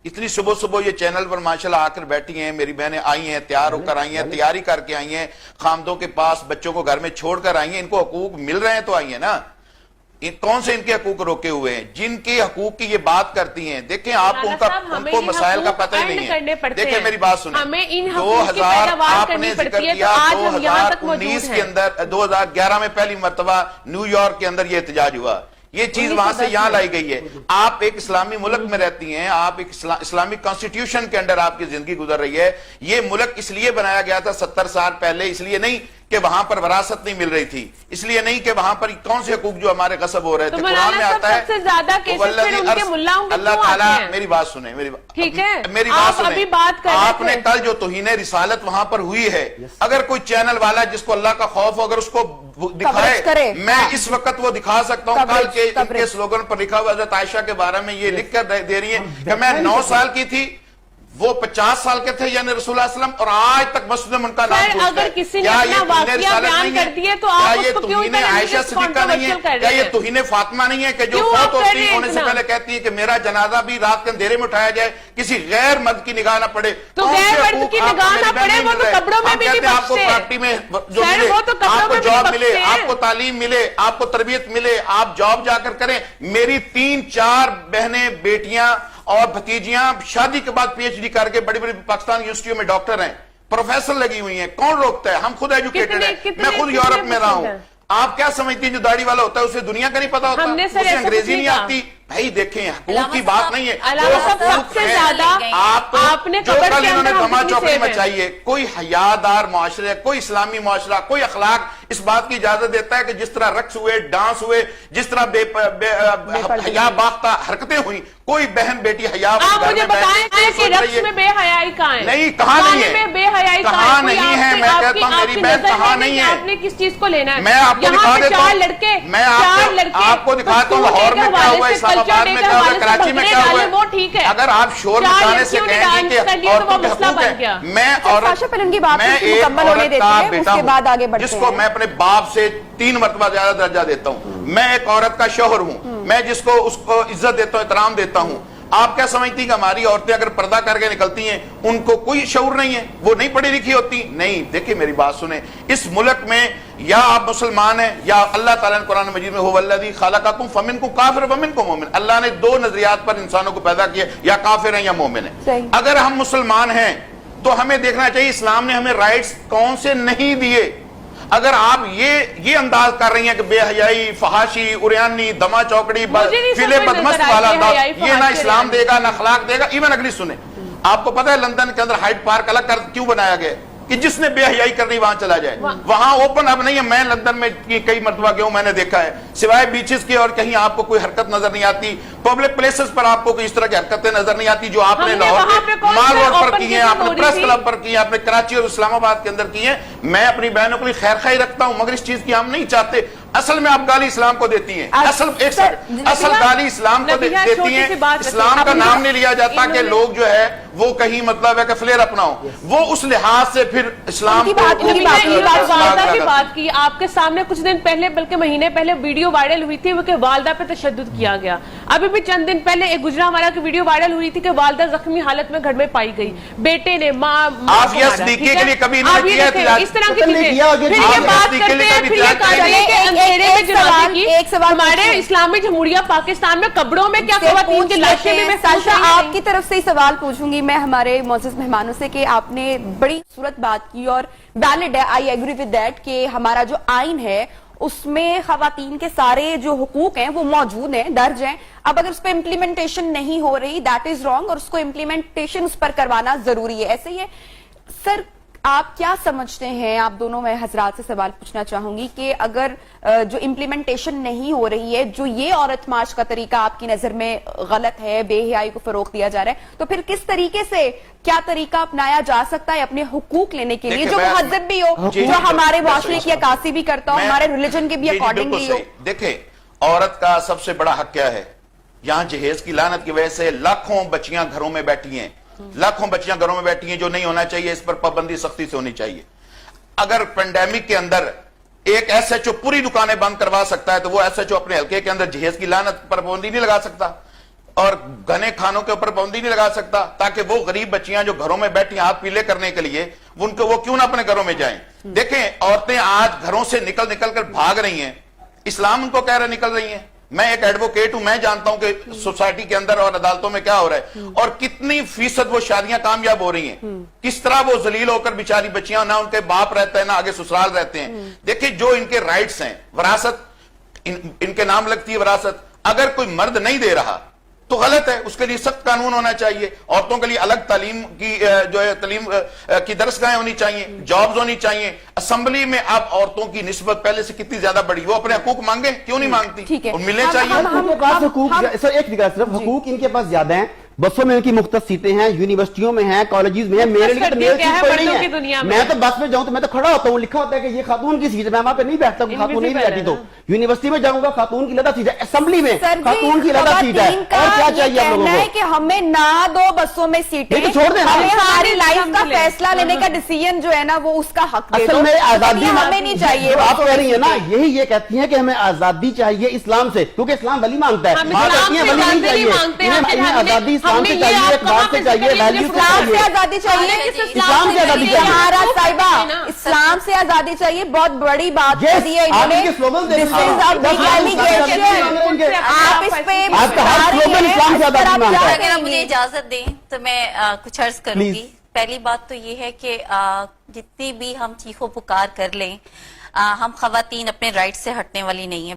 اتنی صبح صبح یہ چینل پر ماشاءاللہ آ کر بیٹھی ہیں، میری بہنیں آئی ہیں، تیار ہو کر آئی ہیں، تیاری کر کے آئی ہیں، خامدوں کے پاس بچوں کو گھر میں چھوڑ کر آئی ہیں، ان کو حقوق مل رہے ہیں تو آئی ہیں نا، کون سے ان کے حقوق روکے ہوئے ہیں؟ جن کے حقوق کی یہ بات کرتی ہیں، دیکھیں آپ ان کو مسائل کا پتہ ہی نہیں ہے۔ دیکھیں میری بات سنیں، 2000 آپ نے ذکر کیا 2019 کے اندر، 2011 میں پہلی مرتبہ نیو یارک کے اندر یہ احتجاج ہوا، یہ چیز وہاں سے یہاں لائی گئی ہے۔ آپ ایک اسلامی ملک میں رہتی ہیں، آپ ایک اسلامی کانسٹیٹیوشن کے اندر آپ کی زندگی گزر رہی ہے۔ یہ ملک اس لیے بنایا گیا تھا 70 سال پہلے، اس لیے نہیں کہ وہاں پر وراثت نہیں مل رہی تھی، اس لیے نہیں کہ وہاں پر کون سے حقوق جو ہمارے غصب ہو رہے تھے۔ قرآن میں آتا ہے اللہ تعالیٰ، میری بات سنیں، میری بات سنیں، آپ نے کل جو توہین رسالت وہاں پر ہوئی ہے، اگر کوئی چینل والا جس کو اللہ کا خوف ہو اگر اس کو دکھائے، میں اس وقت وہ دکھا سکتا ہوں۔ کل کے ان کے سلوگن پر لکھا ہوا حضرت عائشہ کے بارے میں یہ لکھ کر دے رہی ہیں کہ میں 9 سال کی تھی، وہ 50 سال کے تھے یعنی رسول اللہ صلی اللہ علیہ وسلم، اور آج تک مسجد میں ان کا نام پوچھتا ہے۔ اگر کسی نے اپنا واقعہ بیان کر دیے تو آپ اس کو کیوں توہین عائشہ صدیقہ نہیں ہے؟ کیا یہ توہین فاطمہ نہیں ہے کہ جو فوت ہوتی ہے ہونے سے پہلے کہتی ہے کہ میرا جنازہ بھی رات کے اندھیرے میں اٹھایا جائے، کسی غیر مرد کی نگاہ نہ پڑے؟ تو غیر مرد کی نگاہ نہ پڑے، وہ تو قبروں میں بھی نہیں بخشتے۔ آپ کو پارٹی میں جو ملے، آپ کو جاب ملے، آپ کو تعلیم ملے، آپ کو تربیت ملے، آپ جاب جا کر کریں۔ میری 3-4 بہنیں، بیٹیاں اور بھتیجیاں شادی کے بعد پی ایچ ڈی کر کے بڑی بڑی پاکستان یونیورسٹیوں میں ڈاکٹر ہیں، پروفیسر لگی ہوئی ہیں، کون روکتا ہے؟ ہم خود ایجوکیٹڈ ہیں، میں خود یورپ میں رہا ہوں۔ آپ کیا سمجھتی ہیں جو داڑھی والا ہوتا ہے اسے دنیا کا نہیں پتا ہوتا، اسے انگریزی نہیں آتی؟ بھائی دیکھیں، حقوق کی بات نہیں ہے، سب سے زیادہ آپ نے جو کل انہوں نے دما چوکڑی مچائی ہے۔ کوئی حیادار معاشرے، کوئی اسلامی معاشرہ، کوئی اخلاق اس بات کی اجازت دیتا ہے کہ جس طرح رقص ہوئے، ڈانس ہوئے، جس طرح حیا باختہ حرکتیں ہوئی، کوئی بہن بیٹی حیا آپ مجھے بتائیں کہ رقص میں بے حیائی کہاں ہے؟ نہیں، کہاں نہیں ہے، بے حیائی کہاں نہیں ہے، میں کہتا ہوں میری بہن کہاں نہیں ہے۔ آپ نے کس چیز کو لینا ہے؟ میں آپ کو دکھا دیتا ہوں، میں آپ کو دکھاتا ہوں لاہور میں کیا ہوا، اسلام آباد میں کیا ہوا، کراچی میں کیا ہوا ہے۔ اگر آپ شور مچانے سے کہیں گے کہ عورتوں کے حقوق ہیں، میں عورت کا بیٹا ہوں جس کو میں اپنے باپ سے 3 مرتبہ زیادہ درجہ دیتا ہوں، میں ایک عورت کا شوہر ہوں، میں جس کو اس کو عزت دیتا ہوں، احترام دیتا ہوں۔ آپ کیا سمجھتی کہ ہماری عورتیں اگر پردہ کر کے نکلتی ہیں ان کو کوئی شعور نہیں ہے، وہ نہیں پڑھی لکھی ہوتی؟ نہیں، دیکھیں میری بات سنیں، اس ملک میں یا آپ مسلمان ہیں یا اللہ تعالیٰ نے قرآن مجید میں هو الذی خلقکم فمنکم کافر ومنکم مومن، اللہ نے 2 نظریات پر انسانوں کو پیدا کیا، یا کافر ہیں یا مومن ہیں۔ اگر ہم مسلمان ہیں تو ہمیں دیکھنا چاہیے اسلام نے ہمیں رائٹس کون سے نہیں دیے۔ اگر آپ یہ انداز کر رہی ہیں کہ بے حیائی، فحاشی، اریانی، دما چوکڑی، فیلے بدمست والا انداز، یہ نہ اسلام دے گا نہ اخلاق دے گا۔ ایون اگلی سنیں، آپ کو پتہ ہے لندن کے اندر ہائیڈ پارک الگ کر کیوں بنایا گیا کہ جس نے بے حیائی کرنی وہاں چلا جائے؟ وہاں اوپن اب نہیں ہے، میں لندن میں کئی مرتبہ گیا ہوں، میں نے دیکھا ہے سوائے بیچز کے اور کہیں آپ کو کوئی حرکت نظر نہیں آتی، پبلک پلیسز پر آپ کو کوئی اس طرح کی حرکتیں نظر نہیں آتی جو آپ نے لاہور کے مال روڈ پر کی ہیں، آپ نے پریس کلب پر کی ہیں، آپ نے کراچی اور اسلام آباد کے اندر کی ہیں۔ میں اپنی بہنوں کے لیے خیر خواہی رکھتا ہوں، مگر اس چیز کی ہم نہیں چاہتے۔ اصل میں آپ گالی اسلام کو دیتی ہیں، اصل گالی اسلام کو دیتی ہیں، اسلام کا نام نہیں لیا جاتا کہ لوگ جو ہے وہ کہیں مطلب ہے کہ فلیر اپنا ہو، وہ اس لحاظ سے پھر اسلام والدہ کی بات کی آپ کے سامنے کچھ دن پہلے، بلکہ مہینے پہلے ویڈیو وائرل ہوئی تھی وہ کہ والدہ پہ تشدد کیا گیا۔ ابھی بھی چند دن پہلے ایک گجرانوالہ کی ویڈیو وائرل ہوئی تھی کہ والدہ زخمی حالت میں گھر میں پائی گئی، بیٹے نے عافیہ صدیقی کے لیے کبھی نہیں کیا تھا اس طرح کی چیزیں۔ پھر یہ بات کرتے ہیں، پھر یہ کہا جائے کہ اندھیرے میں جنازے کی، ہمارے اسلامی جمہوریہ پاکستان میں قبروں میں کیا خواتین کی لاشیں میں محفوظ ہیں؟ آپ کی طرف سے ہی سوال پوچھوں گی میں ہمارے معزز مہمانوں سے کہ آپ نے بڑی خوبصورت بات کی اور ویلڈ ہے، آئی ایگری ود دیٹ، کہ ہمارا جو آئین ہے اس میں خواتین کے سارے جو حقوق ہیں وہ موجود ہیں، درج ہیں۔ اب اگر اس پہ امپلیمنٹیشن نہیں ہو رہی، دیٹ از رانگ، اور اس کو امپلیمنٹیشن اس پر کروانا ضروری ہے۔ ایسے ہی ہے سر، آپ کیا سمجھتے ہیں، آپ دونوں میں حضرات سے سوال پوچھنا چاہوں گی کہ اگر جو امپلیمنٹیشن نہیں ہو رہی ہے، جو یہ عورت مارچ کا طریقہ آپ کی نظر میں غلط ہے، بے حیائی کو فروغ دیا جا رہا ہے، تو پھر کس طریقے سے کیا طریقہ اپنایا جا سکتا ہے اپنے حقوق لینے کے لیے جو مہذب بھی ہو، جو ہمارے معاشرے کی عکاسی بھی کرتا ہو، ہمارے ریلیجن کے بھی اکارڈنگلی ہو؟ دیکھیں، عورت کا سب سے بڑا حق کیا ہے؟ یہاں جہیز کی لعنت کی وجہ سے لاکھوں بچیاں گھروں میں بیٹھی ہیں، لاکھوں بچیاں گھروں میں بیٹھی ہیں جو نہیں ہونا چاہیے، اس پر پابندی سختی سے ہونی چاہیے۔ اگر پینڈیمک کے اندر ایک ایس ایچ او پوری دکانیں بند کروا سکتا ہے تو وہ ایس ایچ او اپنے حلقے کے اندر جہیز کی لعنت پر پابندی نہیں لگا سکتا؟ اور گھنے کھانوں کے اوپر پابندی نہیں لگا سکتا تاکہ وہ غریب بچیاں جو گھروں میں بیٹھی ہاتھ پیلے کرنے کے لیے وہ کیوں نہ اپنے گھروں میں جائیں؟ دیکھیں عورتیں آج گھروں سے نکل کر بھاگ رہی ہیں، اسلام ان کو کہہ رہا نکل رہی ہیں۔ میں ایک ایڈوکیٹ ہوں، میں جانتا ہوں کہ سوسائٹی کے اندر اور عدالتوں میں کیا ہو رہا ہے اور کتنی فیصد وہ شادیاں کامیاب ہو رہی ہیں، کس طرح وہ ذلیل ہو کر بیچاری بچیاں، نہ ان کے باپ رہتا ہے نہ آگے سسرال رہتے ہیں۔ دیکھیں جو ان کے رائٹس ہیں، وراثت ان کے نام لگتی ہے وراثت، اگر کوئی مرد نہیں دے رہا تو غلط ہے، اس کے لیے سخت قانون ہونا چاہیے۔ عورتوں کے لیے الگ تعلیم کی جو ہے تعلیم کی درسگاہیں ہونی چاہیے، جابز ہونی چاہیے۔ اسمبلی میں اب عورتوں کی نسبت پہلے سے کتنی زیادہ بڑی، وہ اپنے حقوق مانگیں، کیوں نہیں مانگتی؟ اور ملنے چاہیے۔ ان کے پاس حقوق، سر ایک فکر صرف حقوق ان کے پاس زیادہ ہیں، بسوں میں ان کی مختص سیٹیں ہیں، یونیورسٹیوں میں ہیں، کالجز میں ہیں، میرے لیے تو میری چیز کوئی نہیں ہے۔ میں تو بس میں جاؤں تو میں تو کھڑا ہوتا ہوں، لکھا ہوتا ہے کہ یہ خاتون کی سیٹ ہے، میں وہاں پہ نہیں بیٹھتا ہوں، خاتون نہیں بیٹھی تو یونیورسٹی میں جاؤں گا خاتون کی علیحدہ سیٹ ہے، اسمبلی میں خاتون کی علیحدہ سیٹ ہے، اور کیا چاہیے ہم لوگوں کو؟ کہ ہمیں نہ دو بسوں میں سیٹیں، چھوڑ دیں، ہمیں ہماری لائف کا فیصلہ لینے کا ڈیسیژن جو ہے نا وہ اس کا حق دے دو۔ اصل میں آزادی ہمیں نہیں چاہیے، آپ کہہ رہی ہیں نا، یہی یہ کہتی ہیں کہ ہمیں آزادی چاہیے اسلام سے، کیونکہ اسلام ولی مانگتا ہے، ماں کہتی ہیں ولی نہیں چاہیے، انہیں آزادی اسلام سے چاہیے، اقبال سے چاہیے، ویلیو سے اسلام سے چاہیے، آزادی چاہیے، اسلام سے آزادی چاہیے۔ ہمارا صاحبہ اسلام سے آزادی چاہیے، بہت بڑی بات کری ہے انہوں نے۔ آپ اس پہ اگر آپ مجھے اجازت دیں تو میں کچھ عرض کروں گی۔ پہلی بات تو یہ ہے کہ جتنی بھی ہم چیخو پکار کر لیں، ہم خواتین اپنے رائٹ سے ہٹنے والی نہیں ہیں۔